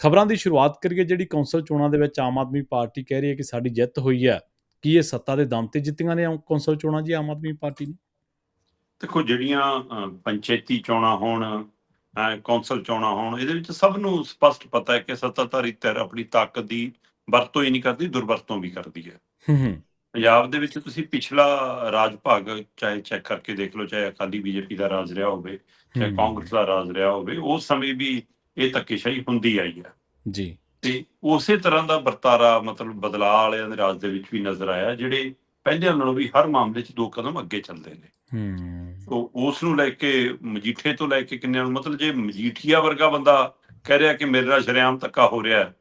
ਖਬਰਾਂ ਦੀ ਸ਼ੁਰੂਆਤ ਕਰੀਏ ਜਿਹੜੀ ਕੌਂਸਲ ਚੋਣਾਂ ਦੇ ਵਿੱਚ ਆਮ ਆਦਮੀ ਪਾਰਟੀ ਕਹਿ ਰਹੀ ਹੈ ਕਿ ਸਾਡੀ ਜਿੱਤ ਹੋਈ ਹੈ। ਕੀ ਇਹ ਸੱਤਾ ਦੇ ਦਮ ਤੇ ਜਿੱਤੀਆਂ ਨੇ ਕੌਂਸਲ ਚੋਣਾਂ ਜੀ ਆਮ ਆਦਮੀ ਪਾਰਟੀ ਨੇ? ਦੇਖੋ, ਜਿਹੜੀਆਂ ਪੰਚਾਇਤੀ ਚੋਣਾਂ ਹੋਣ, ਕੌਂਸਲ ਚੋਣਾਂ ਹੋਣ, ਇਹਦੇ ਵਿੱਚ ਸਭ ਨੂੰ ਸਪਸ਼ਟ ਪਤਾ ਹੈ ਕਿ ਸੱਤਾਧਾਰੀ ਧਿਰ ਆਪਣੀ ਤਾਕਤ ਦੀ ਵਰਤੋਂ ਹੀ ਨਹੀਂ ਕਰਦੀ, ਦੁਰਵਰਤੋਂ ਵੀ ਕਰਦੀ ਹੈ। ਪੰਜਾਬ ਦੇ ਵਿੱਚ ਤੁਸੀਂ ਪਿਛਲਾ ਰਾਜ ਭਾਗ ਚਾਹੇ ਚੈੱਕ ਕਰਕੇ ਦੇਖ ਲਓ, ਚਾਹੇ ਅਕਾਲੀ ਬੀਜੇਪੀ ਦਾ ਰਾਜ ਰਿਹਾ ਹੋਵੇ, ਚਾਹੇ ਕਾਂਗਰਸ ਦਾ ਰਾਜ ਰਿਹਾ ਹੋਵੇ, ਉਸ ਸਮੇਂ ਵੀ ਇਹ ਧੱਕੇਸ਼ਾਹੀ ਹੁੰਦੀ ਆਈ ਹੈ ਜੀ। ਤੇ ਉਸੇ ਤਰ੍ਹਾਂ ਦਾ ਵਰਤਾਰਾ ਮਤਲਬ ਬਦਲਾਅ ਵਾਲਿਆਂ ਦੇ ਰਾਜ ਦੇ ਵਿੱਚ ਵੀ ਨਜ਼ਰ ਆਇਆ, ਜਿਹੜੇ ਪਹਿਲਿਆਂ ਨਾਲੋਂ ਵੀ ਹਰ ਮਾਮਲੇ 'ਚ 2 ਕਦਮ ਅੱਗੇ ਚੱਲਦੇ ਨੇ। ਉਸ ਨੂੰ ਲੈ ਕੇ ਮਜੀਠੇ ਤੋਂ ਲੈ ਕੇ ਕਿੰਨਿਆਂ ਨੂੰ, ਮਤਲਬ ਜੇ ਮਜੀਠੀਆ ਵਰਗਾ ਬੰਦਾ ਕਹਿ ਰਿਹਾ ਕਿ ਮੇਰੇ ਨਾਲ ਸ਼ਰੇਆਮ ਧੱਕਾ ਹੋ ਰਿਹਾ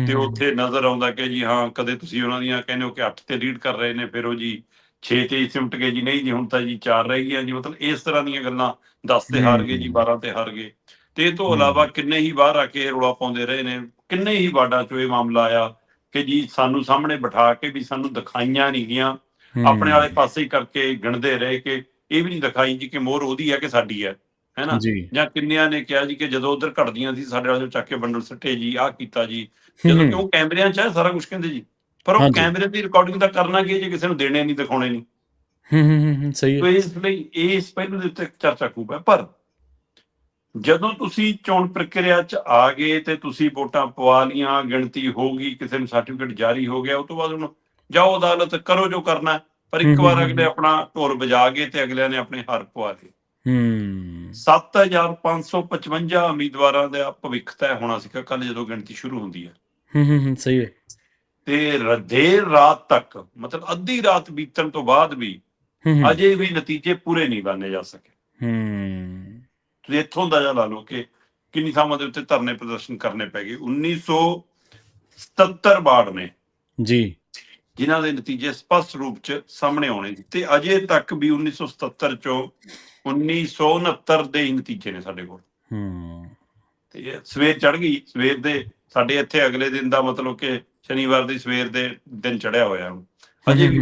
ਤੇ ਉੱਥੇ ਨਜ਼ਰ ਆਉਂਦਾ ਕਿ ਜੀ ਹਾਂ, ਕਦੇ ਤੁਸੀਂ ਉਹਨਾਂ ਦੀਆਂ ਕਹਿੰਦੇ ਹੋ ਕਿ 8 ਤੇ ਲੀਡ ਕਰ ਰਹੇ ਨੇ, ਫਿਰ ਉਹ ਜੀ 6 ਤੇ ਸਿਮਟ ਗਏ ਜੀ, ਨਹੀਂ ਜੀ ਹੁਣ ਤਾਂ ਜੀ 4 ਰਹਿ ਗਈਆਂ ਜੀ, ਮਤਲਬ ਇਸ ਤਰ੍ਹਾਂ ਦੀਆਂ ਗੱਲਾਂ, 10 ਤੇ ਹਾਰ ਗਏ ਜੀ, 12 ਤੇ ਹਾਰ ਗਏ। ਤੇ ਇਹ ਤੋਂ ਇਲਾਵਾ ਕਿੰਨੇ ਹੀ ਬਾਹਰ ਆ ਕੇ ਰੌਲਾ ਪਾਉਂਦੇ ਰਹੇ ਨੇ, ਕਿੰਨੇ ਹੀ ਵਾਰਡਾਂ 'ਚੋਂ ਇਹ ਮਾਮਲਾ ਆਇਆ ਕਿ ਜੀ ਸਾਨੂੰ ਸਾਹਮਣੇ ਬਿਠਾ ਕੇ ਵੀ ਸਾਨੂੰ ਦਿਖਾਈਆਂ ਨਹੀਂ ਗਈਆਂ, ਆਪਣੇ ਵਾਲੇ ਪਾਸੇ ਹੀ ਕਰਕੇ ਗਿਣਦੇ ਰਹੇ ਕਿ ਇਹ ਵੀ ਨਹੀਂ ਦਿਖਾਈ ਜੀ ਕਿ ਮੋਹਰ ਉਹਦੀ ਹੈ ਕਿ ਸਾਡੀ ਹੈ ਨਾ। ਜਾਂ ਕਿੰਨਿਆਂ ਨੇ ਕਿਹਾ ਜੀ ਕਿ ਜਦੋਂ ਉਧਰ ਘਟਦੀਆਂ ਸੀ ਸਾਡੇ ਵਾਲੇ ਚੱਕ ਕੇ ਬੰਡਲ ਸੱਟੇ ਜੀ, ਆਹ ਕੀਤਾ ਜੀ, ਜਦੋਂ ਕਿਉਂ ਕੈਮਰਿਆਂ 'ਚ ਹੈ ਸਾਰਾ ਕੁਝ ਕਹਿੰਦੇ ਜੀ, ਪਰ ਉਹ ਕੈਮਰੇ ਦੀ ਰਿਕਾਰਡਿੰਗ ਦਾ ਕਰਨਾ ਕੀ ਜੇ ਕਿਸੇ ਨੂੰ ਦੇਣੇ ਨਹੀਂ, ਦਿਖਾਉਣੇ ਨਹੀਂ। ਸਹੀ ਹੈ। ਇਸ ਲਈ ਇਸ ਪਹਿਲੂ ਦੇ ਉੱਤੇ ਚਰਚਾ ਖੂਬ ਹੈ। ਪਰ ਜਦੋਂ ਤੁਸੀਂ ਚੋਣ ਪ੍ਰਕਿਰਿਆ 'ਚ ਆ ਗਏ ਤੇ ਤੁਸੀਂ ਵੋਟਾਂ ਪਵਾ ਲੀਆਂ, ਗਿਣਤੀ ਹੋ ਗਈ, ਕਿਸੇ ਨੂੰ ਸਰਟੀਫਿਕੇਟ ਜਾਰੀ ਹੋ ਗਿਆ, ਉਸ ਤੋਂ ਬਾਅਦ ਉਹਨੂੰ ਜਾਓ ਅਦਾਲਤ, ਕਰੋ ਜੋ ਕਰਨਾ, ਪਰ ਇੱਕ ਵਾਰ ਅਗਲੇ ਆਪਣਾ ਢੋਲ ਵਜਾ ਗਏ ਤੇ ਅਗਲਿਆਂ ਨੇ ਆਪਣੇ ਹਾਰ ਪਵਾ ਲਏ। 7,555 ਉਮੀਦਵਾਰਾਂ ਦਾ ਭਵਿੱਖ ਤੈਅ ਹੋਣਾ ਸੀਗਾ ਕੱਲ ਜਦੋਂ ਗਿਣਤੀ ਸ਼ੁਰੂ ਹੁੰਦੀ ਹੈ। ਸਹੀ ਹੈ। ਤੇ ਦੇਰ ਰਾਤ ਤੱਕ, ਮਤਲਬ ਅੱਧੀ ਰਾਤ ਬੀਤਣ ਤੋਂ ਬਾਅਦ ਵੀ ਅਜੇ ਵੀ ਨਤੀਜੇ ਪੂਰੇ ਨਹੀਂ ਬਣਨੇ ਜਾ ਸਕੇ। ਤੁਸੀਂ ਇੱਥੋਂ ਅੰਦਾਜ਼ਾ ਲਾ ਲਓ ਕਿ ਕਿੰਨੀ ਥਾਵਾਂ ਦੇ ਉੱਤੇ ਧਰਨੇ ਪ੍ਰਦਰਸ਼ਨ ਕਰਨੇ ਪੈ ਗਏ। 1977 ਵਾਰਡ ਨੇ ਜੀ ਜਿਨ੍ਹਾਂ ਦੇ ਨਤੀਜੇ ਸਪਸ਼ਟ ਰੂਪ 'ਚ ਸਾਹਮਣੇ ਆਉਣੇ, ਤੇ ਅਜੇ ਤੱਕ ਵੀ 1977 ਚੋਂ 1969 ਦੇ ਹੀ ਨਤੀਜੇ ਨੇ ਸਾਡੇ ਕੋਲ। ਤੇ ਸਵੇਰ ਚੜ ਗਈ, ਸਵੇਰ ਦੇ ਸਾਡੇ ਇੱਥੇ ਅਗਲੇ ਦਿਨ ਦਾ ਮਤਲਬ ਕਿ ਸ਼ਨੀਵਾਰ ਦੀ ਸਵੇਰ ਦੇ ਦਿਨ ਚੜਿਆ ਹੋਇਆ ਅਜੇ ਵੀ।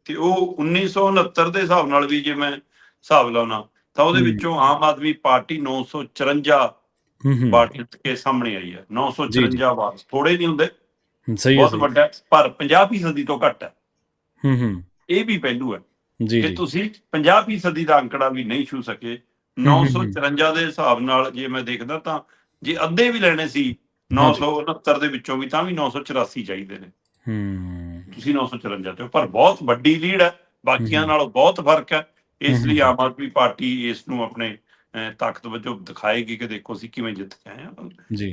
ਤੇ ਉਹ 1969 ਦੇ ਹਿਸਾਬ ਨਾਲ ਵੀ ਜੇ ਮੈਂ ਹਿਸਾਬ ਲਾਉਣਾ ਤਾਂ ਉਹਦੇ ਵਿੱਚੋਂ ਆਮ ਆਦਮੀ ਪਾਰਟੀ 954 ਵਾਰਡ ਜਿੱਤ ਕੇ ਸਾਹਮਣੇ ਆਈ ਹੈ। 954 ਵਾਰਡ ਥੋੜੇ ਨਹੀਂ ਹੁੰਦੇ, ਬਹੁਤ ਵੱਡਾ, ਪਰ 50% ਤੋਂ ਘੱਟ ਹੈ। ਇਹ ਵੀ ਪਹਿਲੂ ਹੈ ਕਿ ਤੁਸੀਂ 50% ਦਾ ਅੰਕੜਾ ਵੀ ਨਹੀਂ ਛੂ ਸਕੇ। 954 ਦੇ ਹਿਸਾਬ ਨਾਲ ਜੇ ਮੈਂ ਦੇਖਦਾ ਤਾਂ ਜੇ ਅੱਧੇ ਵੀ ਲੈਣੇ ਸੀ 969 ਦੇ ਵਿੱਚੋਂ ਵੀ, ਤਾਂ ਵੀ 984 ਚਾਹੀਦੇ ਨੇ। ਤੁਸੀਂ 954 ਤੇ, ਪਰ ਬਹੁਤ ਵੱਡੀ ਲੀਡ ਹੈ, ਬਾਕੀਆਂ ਨਾਲੋਂ ਬਹੁਤ ਫਰਕ ਹੈ। ਇਸ ਲਈ ਆਮ ਆਦਮੀ ਪਾਰਟੀ ਇਸ ਨੂੰ ਆਪਣੇ ਤਾਕਤ ਵਜੋਂ ਦਿਖਾਏਗੀ ਕਿ ਦੇਖੋ ਅਸੀਂ ਕਿਵੇਂ ਜਿੱਤ ਕੇ ਆਏ ਹਾਂ।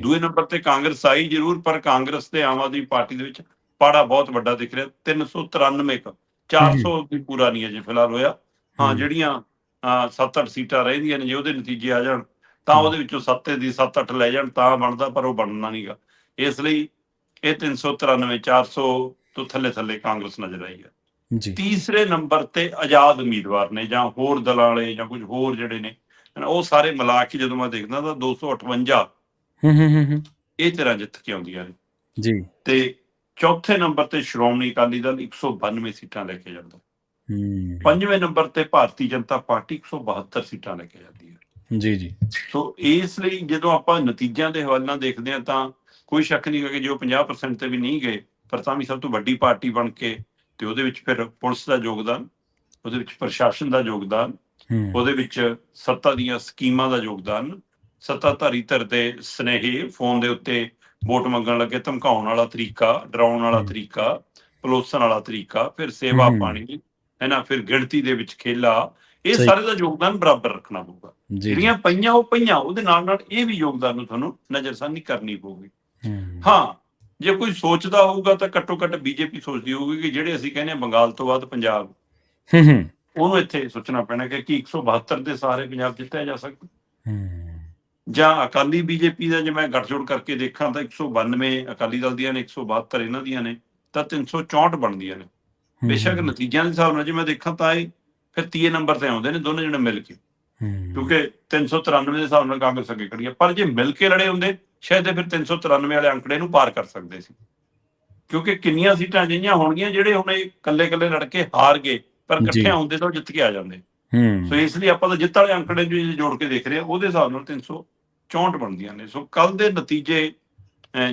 ਦੂਏ ਨੰਬਰ ਤੇ ਕਾਂਗਰਸ ਆਈ ਜ਼ਰੂਰ, ਪਰ ਕਾਂਗਰਸ ਤੇ ਆਮ ਆਦਮੀ ਪਾਰਟੀ ਦੇ ਵਿੱਚ ਪਾੜਾ ਬਹੁਤ ਵੱਡਾ ਦਿਖ ਰਿਹਾ। 393 400 ਵੀ ਪੂਰਾ ਨਹੀਂ ਅਜੇ ਫਿਲਹਾਲ ਹੋਇਆ। ਹਾਂ, ਜਿਹੜੀਆਂ 7-8 ਸੀਟਾਂ ਰਹਿੰਦੀਆਂ ਨੇ, ਜੇ ਉਹਦੇ ਨਤੀਜੇ ਆ ਜਾਣ ਤਾਂ ਉਹਦੇ ਵਿੱਚੋਂ 7-8 ਲੈ ਜਾਣ ਤਾਂ ਬਣਦਾ, ਪਰ ਉਹ ਬਣਨਾ ਨਹੀਂਗਾ। ਇਸ ਲਈ ਇਹ 393 400 ਤੋਂ ਥੱਲੇ ਥੱਲੇ ਕਾਂਗਰਸ ਨਜ਼ਰ ਆਈ ਹੈ। ਤੀਸਰੇ ਨੰਬਰ ਤੇ ਆਜ਼ਾਦ ਉਮੀਦਵਾਰ ਨੇ ਜਾਂ ਹੋਰ ਦਲਾਂ ਵਾਲੇ ਜਾਂ ਕੁਝ ਹੋਰ ਜਿਹੜੇ ਨੇ, ਉਹ ਸਾਰੇ ਮਿਲਾ ਕੇ ਜਦੋਂ ਮੈਂ ਦੇਖਦਾ ਤਾਂ 258 ਇਹ ਧਿਰਾਂ ਜਿੱਤ ਕੇ ਆਉਂਦੀਆਂ ਨੇ। ਤੇ ਚੌਥੇ ਨੰਬਰ ਤੇ ਸ਼੍ਰੋਮਣੀ ਅਕਾਲੀ ਦਲ 192 ਸੀਟਾਂ ਲੈ ਕੇ ਜਾਂਦਾ। ਪੰਜਵੇਂ ਨੰਬਰ ਤੇ ਭਾਰਤੀ ਜਨਤਾ ਪਾਰਟੀ 172 ਸੀਟਾਂ ਲੈ ਕੇ ਜਾਂਦੀ ਹੈ। ਸੋ ਇਸ ਲਈ ਜਦੋਂ ਆਪਾਂ ਨਤੀਜਿਆਂ ਦੇ ਹਵਾਲੇ ਨਾਲ ਦੇਖਦੇ ਹਾਂ ਤਾਂ ਕੋਈ ਸ਼ੱਕ ਨਹੀਂ ਕਿ ਜੋ 50% ਤੇ ਵੀ ਨਹੀਂ ਗਏ, ਪਰ ਤਾਂ ਵੀ ਸਭ ਤੋਂ ਵੱਡੀ ਪਾਰਟੀ ਬਣ ਕੇ, ਤੇ ਉਹਦੇ ਵਿੱਚ ਫਿਰ ਪੁਲਿਸ ਦਾ ਯੋਗਦਾਨ, ਉਹਦੇ ਵਿੱਚ ਪ੍ਰਸ਼ਾਸਨ ਦਾ ਯੋਗਦਾਨ, ਉਹਦੇ ਵਿੱਚ ਸੱਤਾ ਦੀਆਂ ਸਕੀਮਾਂ ਦਾ ਯੋਗਦਾਨ, ਸੱਤਾਧਾਰੀ ਧਿਰ ਦੇ ਸੁਨੇਹੇ ਫੋਨ ਦੇ ਉੱਤੇ ਵੋਟ ਮੰਗਣ ਲੱਗੇ ਧਮਕਾਉਣ ਵਾਲਾ ਤਰੀਕਾ, ਡਰਾਉਣ ਵਾਲਾ ਤਰੀਕਾ, ਪਲੋਸਣ ਵਾਲਾ ਤਰੀਕਾ, ਫਿਰ ਸੇਵਾ ਪਾਣੀ ਹੈ ਨਾ, ਫਿਰ ਗਿਣਤੀ ਦੇ ਵਿੱਚ ਖੇਲਾ, ਇਹ ਸਾਰੇ ਦਾ ਯੋਗਦਾਨ ਬਰਾਬਰ ਰੱਖਣਾ ਪਊਗਾ। ਜਿਹੜੀਆਂ ਪਈਆਂ ਉਹ ਪਈਆਂ, ਉਹਦੇ ਨਾਲ ਨਾਲ ਇਹ ਵੀ ਯੋਗਦਾਨ ਨੂੰ ਤੁਹਾਨੂੰ ਨਜ਼ਰਸਾਨੀ ਕਰਨੀ ਪਊਗੀ। ਹਾਂ, ਜੇ ਕੋਈ ਸੋਚਦਾ ਹੋਊਗਾ ਤਾਂ ਘੱਟੋ ਘੱਟ ਬੀਜੇਪੀ ਸੋਚਦੀ ਹੋਊਗੀ ਕਿ ਜਿਹੜੇ ਅਸੀਂ ਕਹਿੰਦੇ ਹਾਂ ਬੰਗਾਲ ਤੋਂ ਬਾਅਦ ਪੰਜਾਬ, ਉਹਨੂੰ ਇੱਥੇ ਸੋਚਣਾ ਪੈਣਾ ਕਿ 172 ਦੇ ਸਾਰੇ ਪੰਜਾਬ ਜਿੱਤਿਆ ਜਾ ਸਕਦਾ। ਜਾਂ ਅਕਾਲੀ ਬੀਜੇਪੀ ਦਾ ਜੇ ਮੈਂ ਗੱਠਜੋੜ ਕਰਕੇ ਦੇਖਾਂ ਤਾਂ 192 ਅਕਾਲੀ ਦਲ ਦੀਆਂ ਨੇ, 172 ਇਹਨਾਂ ਦੀਆਂ ਨੇ, ਤਾਂ 364 ਬਣਦੀਆਂ ਨੇ। ਬੇਸ਼ੱਕ ਨਤੀਜਿਆਂ ਦੇ ਹਿਸਾਬ ਨਾਲ ਜੇ ਮੈਂ ਦੇਖਾਂ ਤਾਂ ਇਹ ਫਿਰ ਤੀਏ ਨੰਬਰ ਤੇ ਆਉਂਦੇ ਨੇ ਦੋਨੇ ਜਣੇ ਮਿਲ ਕੇ, ਕਿਉਂਕਿ 393 ਦੇ ਹਿਸਾਬ ਨਾਲ ਕਾਂਗਰਸ ਅੱਗੇ ਖੜੀ ਹੈ। ਪਰ ਜੇ ਮਿਲ ਕੇ ਲੜੇ ਹੁੰਦੇ ਸ਼ਾਇਦ ਫਿਰ 393 ਵਾਲੇ ਅੰਕੜੇ ਨੂੰ ਪਾਰ ਕਰ ਸਕਦੇ ਸੀ, ਕਿਉਂਕਿ ਕਿੰਨੀਆਂ ਸੀਟਾਂ ਅਜਿਹੀਆਂ ਹੋਣਗੀਆਂ ਜਿਹੜੇ ਹੁਣ ਇਹ ਇਕੱਲੇ ਲੜ ਕੇ ਹਾਰ ਗਏ, ਪਰ ਇਕੱਠੇ ਹੁੰਦੇ ਤਾਂ ਜਿੱਤ ਕੇ ਆ ਜਾਂਦੇ। ਸੋ ਇਸ ਲਈ ਆਪਾਂ ਤਾਂ ਜਿੱਤ ਵਾਲੇ ਅੰਕੜੇ ਜੋੜ ਕੇ ਦੇਖ ਰਹੇ ਹਾਂ, ਉਹਦੇ ਹਿਸਾਬ ਨਾਲ 364 ਬਣਦੀਆਂ ਨੇ। ਸੋ ਕੱਲ ਦੇ ਨਤੀਜੇ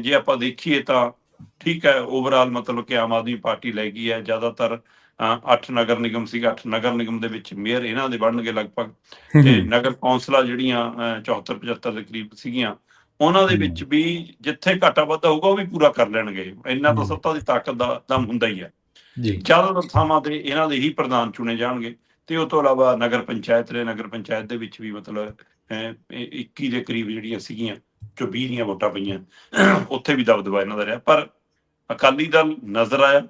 ਜੇ ਆਪਾਂ ਦੇਖੀਏ ਤਾਂ ਠੀਕ ਹੈ, ਓਵਰਆਲ ਮਤਲਬ ਕਿ ਆਮ ਆਦਮੀ ਪਾਰਟੀ ਲੈ ਗਈ ਹੈ ਜ਼ਿਆਦਾਤਰ। 8 ਨਗਰ ਨਿਗਮ ਸੀਗਾ, 8 ਨਗਰ ਨਿਗਮ ਦੇ ਵਿੱਚ ਮੇਅਰ ਇਹਨਾਂ ਦੇ ਬਣਨਗੇ ਲਗਭਗ, ਤੇ ਨਗਰ ਕੌਂਸਲਾਂ ਜਿਹੜੀਆਂ 74-75 ਦੇ ਕਰੀਬ ਸੀਗੀਆਂ, ਉਹਨਾਂ ਦੇ ਵਿੱਚ ਵੀ ਜਿੱਥੇ ਘਾਟਾ ਵਾਧਾ ਹੋਊਗਾ ਉਹ ਵੀ ਪੂਰਾ ਕਰ ਲੈਣਗੇ। ਇੰਨਾ ਤਾਂ ਸੱਤਾ ਦੀ ਤਾਕਤ ਦਾ ਦਮ ਹੁੰਦਾ ਹੀ ਹੈ। ਜ਼ਿਆਦਾਤਰ ਥਾਵਾਂ ਤੇ ਇਹਨਾਂ ਦੇ ਹੀ ਪ੍ਰਧਾਨ ਚੁਣੇ ਜਾਣਗੇ। ਤੇ ਉਹ ਤੋਂ ਇਲਾਵਾ ਨਗਰ ਪੰਚਾਇਤ ਦੇ ਵਿੱਚ ਵੀ ਮਤਲਬ 21 ਦੇ ਕਰੀਬ ਜਿਹੜੀਆਂ ਸੀਗੀਆਂ, 20 ਦੀਆਂ ਵੋਟਾਂ ਪਈਆਂ, ਉੱਥੇ ਵੀ ਦਬਦਬਾ ਇਹਨਾਂ ਦਾ ਰਿਹਾ। ਪਰ ਅਕਾਲੀ ਦਲ ਨਜ਼ਰ ਆਇਆ,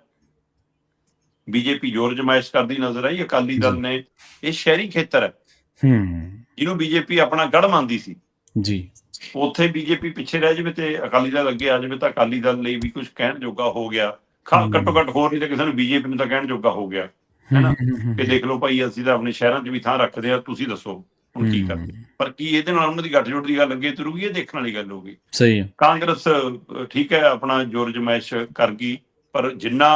ਬੀਜੇਪੀ ਜ਼ੋਰ ਜਮਾਇਸ਼ ਕਰਦੀ ਨਜ਼ਰ ਆਈ। ਅਕਾਲੀ ਦਲ ਨੇ, ਇਹ ਸ਼ਹਿਰੀ ਖੇਤਰ ਹੈ ਜਿਹਨੂੰ ਬੀਜੇਪੀ ਆਪਣਾ ਗੜ੍ਹ ਮੰਨਦੀ ਸੀ ਜੀ, ਉੱਥੇ ਬੀਜੇਪੀ ਪਿੱਛੇ ਰਹਿ ਜਾਵੇ ਤੇ ਅਕਾਲੀ ਦਲ ਅੱਗੇ ਆ ਜਾਵੇ ਤਾਂ ਅਕਾਲੀ ਦਲ ਲਈ ਵੀ ਕੁਝ ਕਹਿਣ ਜੋਗਾ ਹੋ ਗਿਆ। ਘੱਟੋ ਘੱਟ ਹੋਰ ਨਹੀਂ ਤਾਂ ਕਿਸੇ ਨੂੰ ਬੀਜੇਪੀ ਨੂੰ ਤਾਂ ਕਹਿਣ ਜੋਗਾ ਹੋ ਗਿਆ, ਹੈ ਨਾ, ਕਿ ਦੇਖ ਲਓ ਭਾਈ ਅਸੀਂ ਤਾਂ ਆਪਣੇ ਸ਼ਹਿਰਾਂ 'ਚ ਵੀ ਥਾਂ ਰੱਖਦੇ ਆ, ਤੁਸੀਂ ਦੱਸੋ ਹੁਣ ਕੀ ਕਰਦੇ। ਪਰ ਕੀ ਇਹਦੇ ਨਾਲ ਉਹਨਾਂ ਦੀ ਗੱਠਜੋੜ ਦੀ ਗੱਲ ਅੱਗੇ ਤੁਰੂਗੀ, ਇਹ ਦੇਖਣ ਵਾਲੀ ਗੱਲ ਹੋਊਗੀ। ਸਹੀ, ਕਾਂਗਰਸ ਠੀਕ ਹੈ ਆਪਣਾ ਜ਼ੋਰ ਜਮਾਇਸ਼ ਕਰ ਗਈ, ਪਰ ਜਿੰਨਾ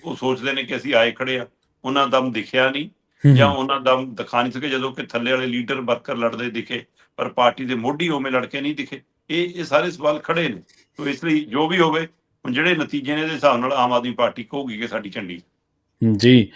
ਉਹ ਸੋਚਦੇ ਨੇ ਕਿ ਅਸੀਂ ਆਏ ਖੜੇ ਆ, ਉਹਨਾਂ ਦਮ ਦਿਖਿਆ ਨਹੀਂ, ਜਾਂ ਉਹਨਾਂ ਦਮ ਦਿਖਾ ਨਹੀਂ ਸਕੇ। ਜਦੋਂ ਕਿ ਥੱਲੇ ਵਾਲੇ ਲੀਡਰ ਵਰਕਰ ਲੜਦੇ ਦਿਖੇ, ਪਰ ਪਾਰਟੀ ਦੇ ਮੋਢੀ ਉਵੇਂ ਲੜਕੇ ਨਹੀਂ ਦਿਖੇ। ਇਹ ਸਾਰੇ ਸਵਾਲ ਖੜੇ ਨੇ। ਤੋ ਇਸ ਲਈ ਜੋ ਵੀ ਹੋਵੇ, ਹੁਣ ਜਿਹੜੇ ਨਤੀਜੇ ਨੇ ਇਹਦੇ ਹਿਸਾਬ ਨਾਲ ਆਮ ਆਦਮੀ ਪਾਰਟੀ ਕਹੂਗੀ ਕਿ ਸਾਡੀ ਝੰਡੀ ਜੀ।